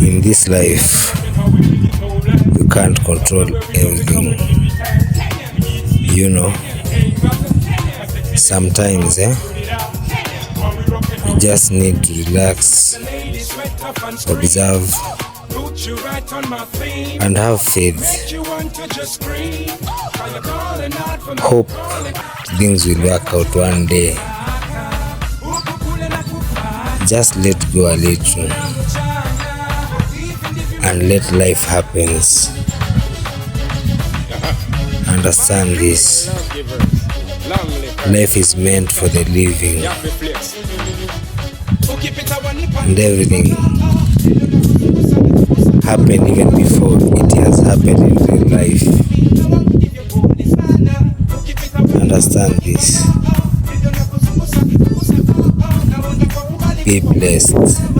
In this life, you can't control everything. You know, sometimes you just need to relax, observe, and have faith. Hope things will work out one day. Just let go a little and let life happen. Understand this. Life is meant for the living, and everything happened even before it has happened in real life. Understand this. Be blessed.